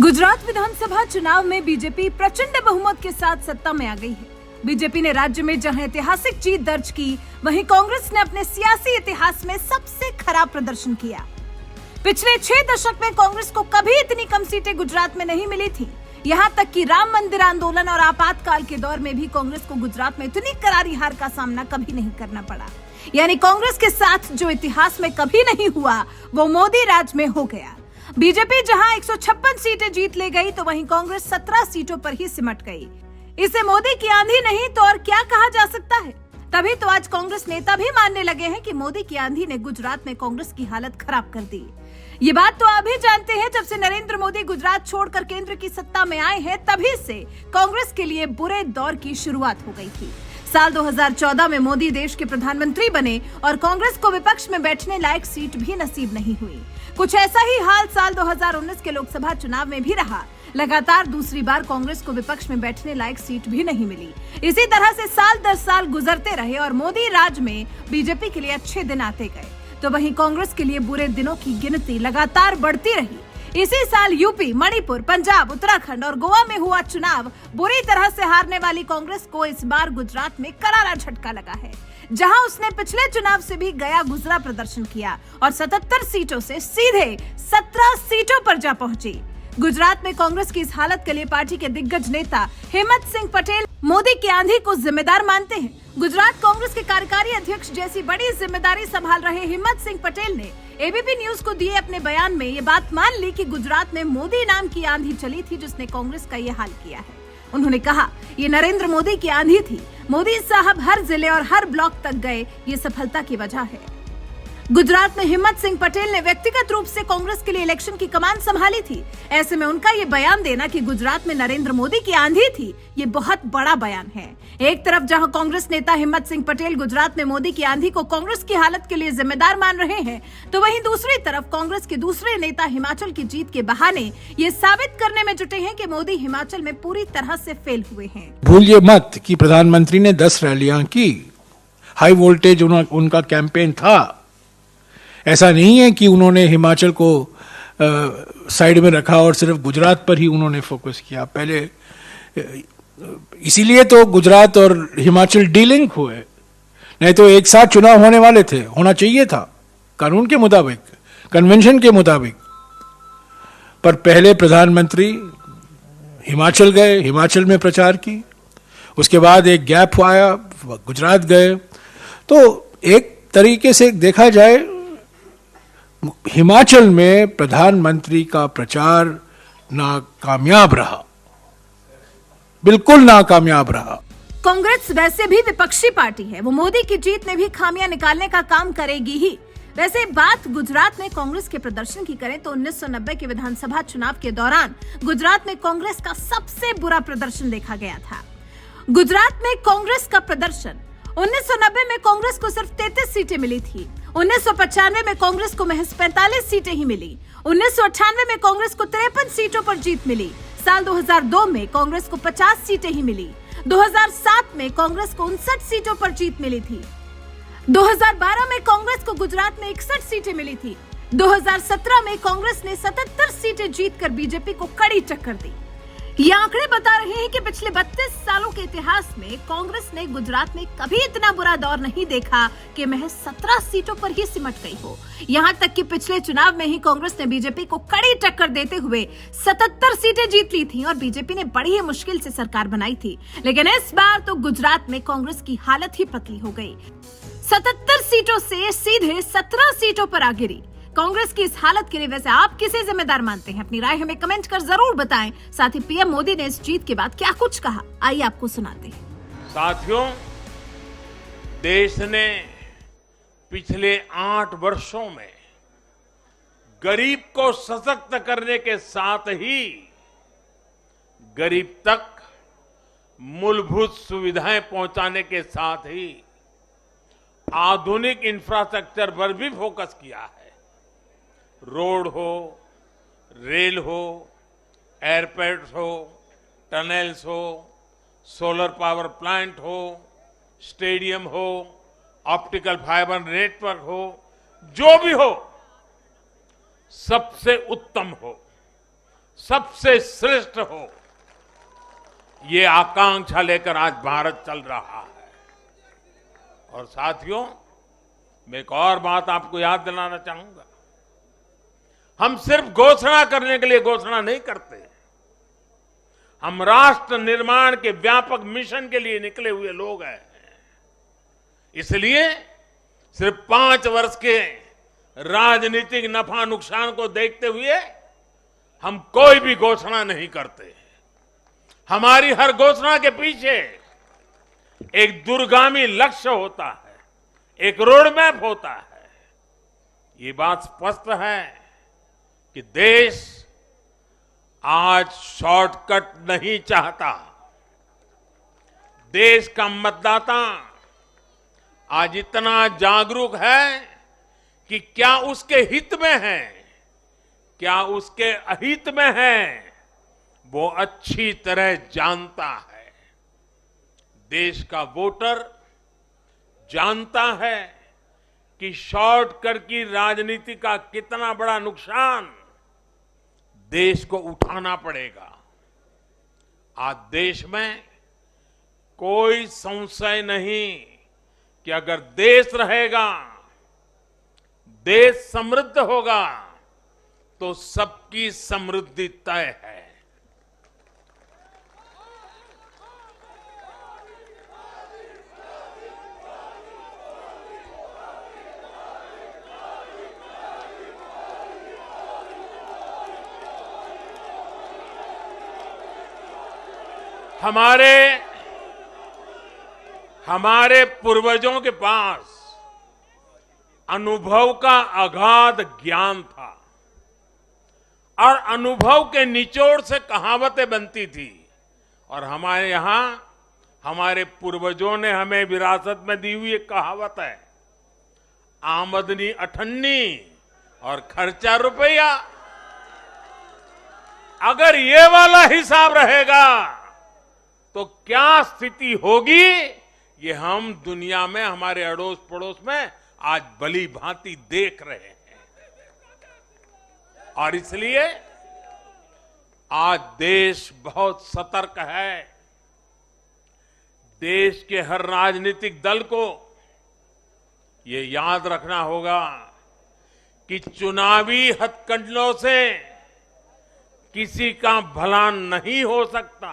गुजरात विधानसभा चुनाव में बीजेपी प्रचंड बहुमत के साथ सत्ता में आ गई है। बीजेपी ने राज्य में जहां ऐतिहासिक जीत दर्ज की, वहीं कांग्रेस ने अपने सियासी इतिहास में सबसे खराब प्रदर्शन किया। पिछले 6 दशक में कांग्रेस को कभी इतनी कम सीटें गुजरात में नहीं मिली थी। यहां तक कि राम मंदिर आंदोलन और आपातकाल के दौर में भी कांग्रेस को गुजरात में इतनी करारी हार का सामना कभी नहीं करना पड़ा। यानी कांग्रेस के साथ जो इतिहास में कभी नहीं हुआ, वो मोदी राज में हो गया। बीजेपी जहां 156 सीटें जीत ले गई, तो वहीं कांग्रेस 17 सीटों पर ही सिमट गई। इसे मोदी की आंधी नहीं तो और क्या कहा जा सकता है। तभी तो आज कांग्रेस नेता भी मानने लगे हैं कि मोदी की आंधी ने गुजरात में कांग्रेस की हालत खराब कर दी। ये बात तो आप भी जानते हैं, जब से नरेंद्र मोदी गुजरात छोड़कर केंद्र की सत्ता में आए हैं, तभी से कांग्रेस के लिए बुरे दौर की शुरुआत हो गई थी। साल 2014 में मोदी देश के प्रधानमंत्री बने और कांग्रेस को विपक्ष में बैठने लायक सीट भी नसीब नहीं हुई। कुछ ऐसा ही हाल साल 2019 के लोकसभा चुनाव में भी रहा। लगातार दूसरी बार कांग्रेस को विपक्ष में बैठने लायक सीट भी नहीं मिली। इसी तरह से साल दर साल गुजरते रहे और मोदी राज में बीजेपी के लिए अच्छे दिन आते गए, तो वहीं कांग्रेस के लिए बुरे दिनों की गिनती लगातार बढ़ती रही। इसी साल यूपी, मणिपुर, पंजाब, उत्तराखंड और गोवा में हुआ चुनाव बुरी तरह से हारने वाली कांग्रेस को इस बार गुजरात में करारा झटका लगा है, जहां उसने पिछले चुनाव से भी गया गुजरा प्रदर्शन किया और 77 सीटों से सीधे 17 सीटों पर जा पहुंची। गुजरात में कांग्रेस की इस हालत के लिए पार्टी के दिग्गज नेता हिम्मत सिंह पटेल मोदी की आंधी को जिम्मेदार मानते हैं। गुजरात कांग्रेस के कार्यकारी अध्यक्ष जैसी बड़ी जिम्मेदारी संभाल रहे हिम्मत सिंह पटेल ने एबीपी न्यूज को दिए अपने बयान में ये बात मान ली कि गुजरात में मोदी नाम की आंधी चली थी, जिसने कांग्रेस का ये हाल किया है। उन्होंने कहा, ये नरेंद्र मोदी की आंधी थी। मोदी साहब हर जिले और हर ब्लॉक तक गए, ये सफलता की वजह है। गुजरात में हिम्मत सिंह पटेल ने व्यक्तिगत रूप से कांग्रेस के लिए इलेक्शन की कमान संभाली थी। ऐसे में उनका ये बयान देना कि गुजरात में नरेंद्र मोदी की आंधी थी, ये बहुत बड़ा बयान है। एक तरफ जहां कांग्रेस नेता हिम्मत सिंह पटेल गुजरात में मोदी की आंधी को कांग्रेस की हालत के लिए जिम्मेदार मान रहे हैं, तो वहीं दूसरी तरफ कांग्रेस के दूसरे नेता हिमाचल की जीत के बहाने ये साबित करने में जुटे हैं कि मोदी हिमाचल में पूरी तरह से फेल हुए हैं। भूलिए मत कि प्रधानमंत्री ने 10 रैलियां की, हाई वोल्टेज उनका कैंपेन था। ऐसा नहीं है कि उन्होंने हिमाचल को साइड में रखा और सिर्फ गुजरात पर ही उन्होंने फोकस किया। पहले इसीलिए तो गुजरात और हिमाचल डीलिंक हुए, नहीं तो एक साथ चुनाव होने वाले थे, होना चाहिए था कानून के मुताबिक, कन्वेंशन के मुताबिक। पर पहले प्रधानमंत्री हिमाचल गए, हिमाचल में प्रचार की, उसके बाद एक गैप आया, गुजरात गए। तो एक तरीके से देखा जाए, हिमाचल में प्रधानमंत्री का प्रचार नाकामयाब रहा, बिल्कुल नाकामयाब रहा। कांग्रेस वैसे भी विपक्षी पार्टी है, वो मोदी की जीत में भी खामियां निकालने का काम करेगी ही। वैसे बात गुजरात में कांग्रेस के प्रदर्शन की करें तो 1990 के विधानसभा चुनाव के दौरान गुजरात में कांग्रेस का सबसे बुरा प्रदर्शन देखा गया था। गुजरात में कांग्रेस का प्रदर्शन 1990 में कांग्रेस को सिर्फ 33 सीटें मिली थी। 1995 में कांग्रेस को महज 45 सीटें ही मिली। 1998 में कांग्रेस को 53 सीटों पर जीत मिली। साल 2002 में कांग्रेस को 50 सीटें ही मिली। 2007 में कांग्रेस को 59 सीटों पर जीत मिली थी। 2012 में कांग्रेस को गुजरात में 61 सीटें मिली थी। 2017 में कांग्रेस ने 77 सीटें जीतकर बीजेपी को कड़ी टक्कर दी। ये आंकड़े बता रहे हैं कि पिछले 32 सालों के इतिहास में कांग्रेस ने गुजरात में कभी इतना बुरा दौर नहीं देखा कि महज 17 सीटों पर ही सिमट गई हो। यहां तक कि पिछले चुनाव में ही कांग्रेस ने बीजेपी को कड़ी टक्कर देते हुए 77 सीटें जीत ली थी और बीजेपी ने बड़ी ही मुश्किल से सरकार बनाई थी। लेकिन इस बार तो गुजरात में कांग्रेस की हालत ही पतली हो गई। 77 सीटों से सीधे 17 सीटों पर आ गिरी। कांग्रेस की इस हालत के लिए वैसे आप किसे जिम्मेदार मानते हैं? अपनी राय हमें कमेंट कर जरूर बताएं। साथ ही पीएम मोदी ने इस जीत के बाद क्या कुछ कहा, आइए आपको सुनाते हैं। साथियों, देश ने पिछले 8 वर्षों में गरीब को सशक्त करने के साथ ही गरीब तक मूलभूत सुविधाएं पहुंचाने के साथ ही आधुनिक इंफ्रास्ट्रक्चर पर भी फोकस किया है। रोड हो, रेल हो, एयरपोर्ट्स हो, टनल्स हो, सोलर पावर प्लांट हो, स्टेडियम हो, ऑप्टिकल फाइबर नेटवर्क हो, जो भी हो, सबसे उत्तम हो, सबसे श्रेष्ठ हो, ये आकांक्षा लेकर आज भारत चल रहा है। और साथियों, मैं एक और बात आपको याद दिलाना चाहूंगा। हम सिर्फ घोषणा करने के लिए घोषणा नहीं करते, हम राष्ट्र निर्माण के व्यापक मिशन के लिए निकले हुए लोग हैं। इसलिए सिर्फ 5 वर्ष के राजनीतिक नफा नुकसान को देखते हुए हम कोई भी घोषणा नहीं करते। हमारी हर घोषणा के पीछे एक दूरगामी लक्ष्य होता है, एक रोड मैप होता है। ये बात स्पष्ट है कि देश आज शॉर्टकट नहीं चाहता। देश का मतदाता आज इतना जागरूक है कि क्या उसके हित में है, क्या उसके अहित में है, वो अच्छी तरह जानता है। देश का वोटर जानता है कि शॉर्टकट की राजनीति का कितना बड़ा नुकसान देश को उठाना पड़ेगा। आज देश में कोई संशय नहीं कि अगर देश रहेगा, देश समृद्ध होगा, तो सबकी समृद्धि तय है। हमारे पूर्वजों के पास अनुभव का अगाध ज्ञान था और अनुभव के निचोड़ से कहावतें बनती थी। और हमारे यहां हमारे पूर्वजों ने हमें विरासत में दी हुई एक कहावत है, आमदनी अठन्नी और खर्चा रुपया। अगर ये वाला हिसाब रहेगा तो क्या स्थिति होगी, ये हम दुनिया में हमारे अड़ोस पड़ोस में आज भली भांति देख रहे हैं। और इसलिए आज देश बहुत सतर्क है। देश के हर राजनीतिक दल को ये याद रखना होगा कि चुनावी हथकंडों से किसी का भला नहीं हो सकता।